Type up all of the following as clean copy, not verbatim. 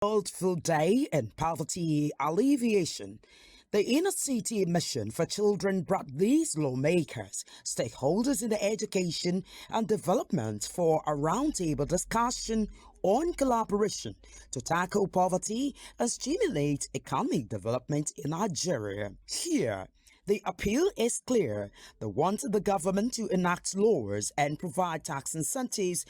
World Food Day and Poverty Alleviation. The Inner City Mission for Children brought these lawmakers, stakeholders in the education and development for a roundtable discussion on collaboration to tackle poverty and stimulate economic development in Nigeria. Here, the appeal is clear. They want the government to enact laws and provide tax incentives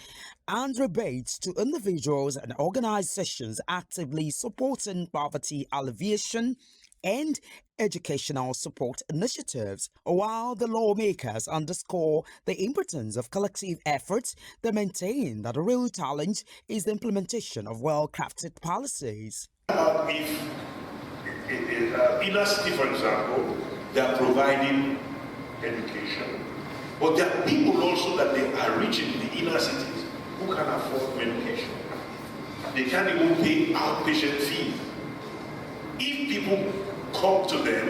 and rebates to individuals and organizations actively supporting poverty alleviation and educational support initiatives. While the lawmakers underscore the importance of collective efforts, they maintain that the real challenge is the implementation of well-crafted policies. If inner city, for example, they are providing education, but there are people also that they are reaching the inner cities who can afford medication. They can't even pay outpatient fees. If people come to them,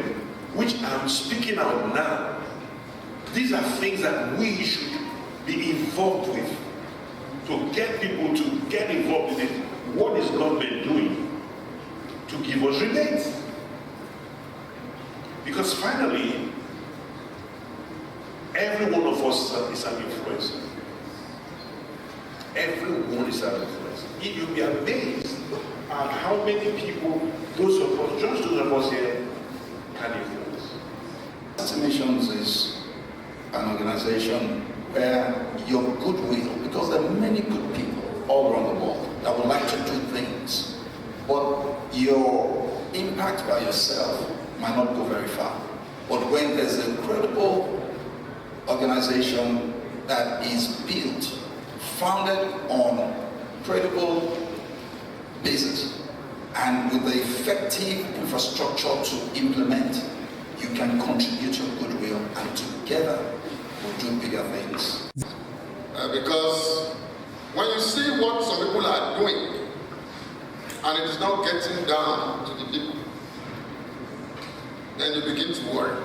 which I'm speaking out now, these are things that we should be involved with, to get people to get involved with it. What is government doing to give us rebates? Because finally, every one of us is an influencer. Everyone is an influencer. You'll be amazed at how many people, those of us, just those of us here, can influence. Missions is an organization where your goodwill, because there are many good people all around the world that would like to do things, but your impact by yourself might not go very far. But when there's a credible organization that is built, founded on credible basis, and with the effective infrastructure to implement, you can contribute your goodwill, and together we'll do bigger things. Because when you see what some people are doing, and it is not getting down to the people, then you begin to worry.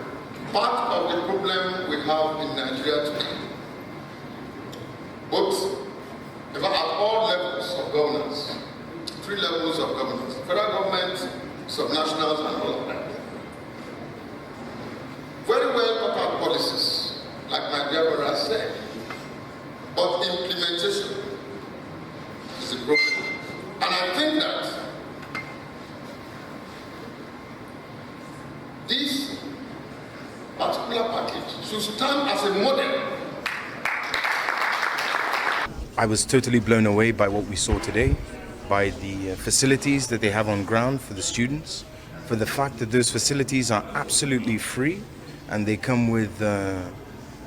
Part of the problem we have in Nigeria today, both at all levels of governance, 3 levels of governance, federal government, subnationals, and all of that. Very well thought out policies, like my dear brother said, but implementation is a problem. And I think that this particular package should stand as a model. I was totally blown away by what we saw today, by the facilities that they have on ground for the students, for the fact that those facilities are absolutely free, and they come with,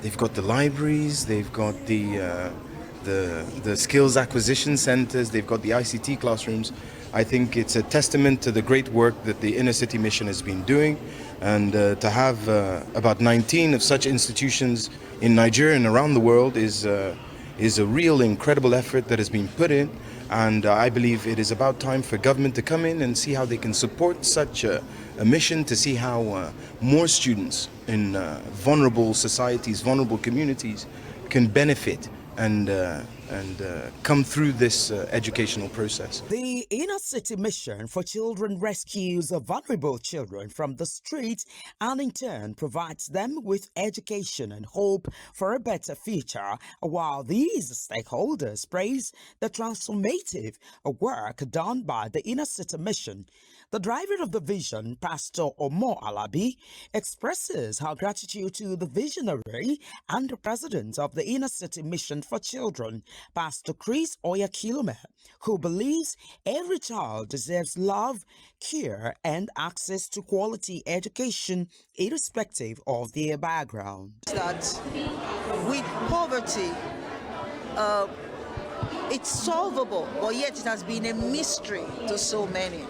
they've got the libraries, they've got the skills acquisition centers, they've got the ICT classrooms. I think it's a testament to the great work that the Inner City Mission has been doing, and to have about 19 of such institutions in Nigeria and around the world is a real incredible effort that has been put in, and I believe it is about time for government to come in and see how they can support such a mission, to see how more students in vulnerable societies, vulnerable communities can benefit and come through this educational process. The Inner City Mission for Children rescues vulnerable children from the streets and in turn provides them with education and hope for a better future, while these stakeholders praise the transformative work done by the Inner City Mission. The driver of the vision, Pastor Omo Alabi, expresses her gratitude to the visionary and the president of the Inner City Mission for Children, Pastor Chris Oyakilome, who believes every child deserves love, care, and access to quality education irrespective of their background. That with poverty, it's solvable, but yet it has been a mystery to so many.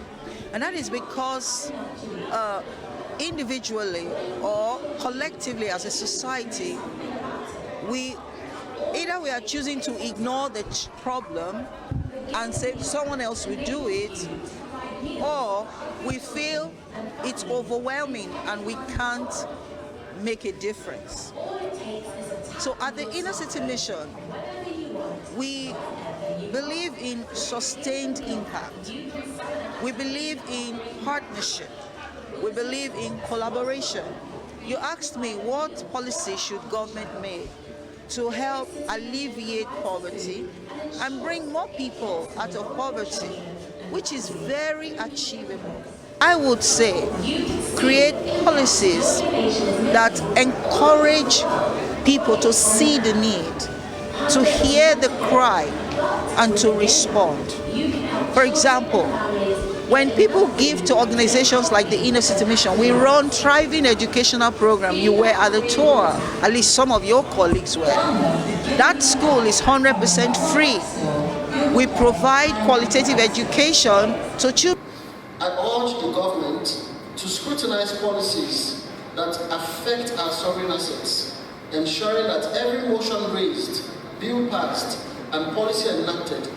And that is because individually or collectively as a society, we are choosing to ignore the problem and say someone else will do it, or we feel it's overwhelming and we can't make a difference. So at the Inner City Mission, we believe in sustained impact. We believe in partnership. We believe in collaboration. You asked me what policy should government make to help alleviate poverty and bring more people out of poverty, which is very achievable. I would say create policies that encourage people to see the need, to hear the cry, and to respond. For example, when people give to organizations like the Inner City Mission, we run thriving educational program. You were at the tour, at least some of your colleagues were. That school is 100% free. We provide qualitative education to children. I urge the government to scrutinize policies that affect our sovereign assets, ensuring that every motion raised, bill passed, and policy enacted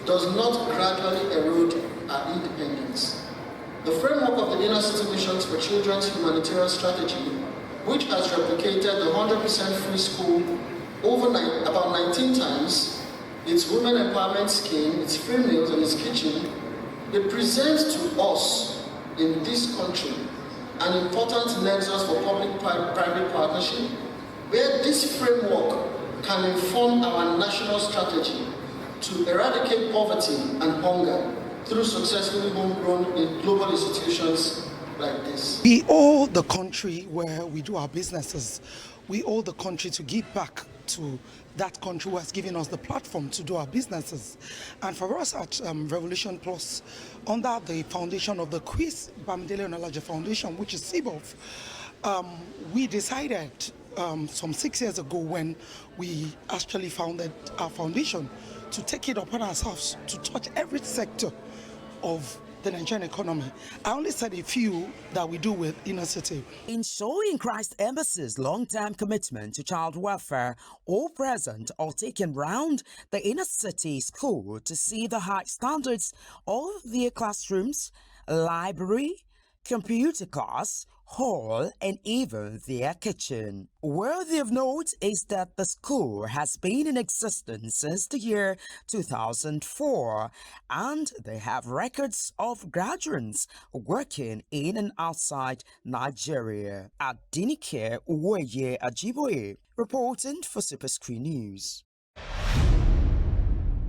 does not gradually erode our independence. The framework of the Inner City Missions for Children's humanitarian strategy, which has replicated the 100% free school overnight about 19 times, its women empowerment scheme, its free meals, and its kitchen, it presents to us in this country an important nexus for public-private partnership, where this framework can inform our national strategy to eradicate poverty and hunger through successfully homegrown in global institutions like this. We owe the country where we do our businesses. We owe the country to give back to that country who has given us the platform to do our businesses. And for us at Revolution Plus, under the foundation of the Quiz Bamidele Onalaje Foundation, which is CBOF, we decided some 6 years ago when we actually founded our foundation to take it upon ourselves to touch every sector of the Nigerian economy. I only said a few that we do with Inner City. In showing Christ Embassy's long-term commitment to child welfare, all present are taken round the Inner City school to see the high standards of their classrooms, library, computer class, hall, and even their kitchen. Worthy of note is that the school has been in existence since the year 2004, and they have records of graduates working in and outside Nigeria. Adinike Uweye Ajiboye, reporting for Super Screen News.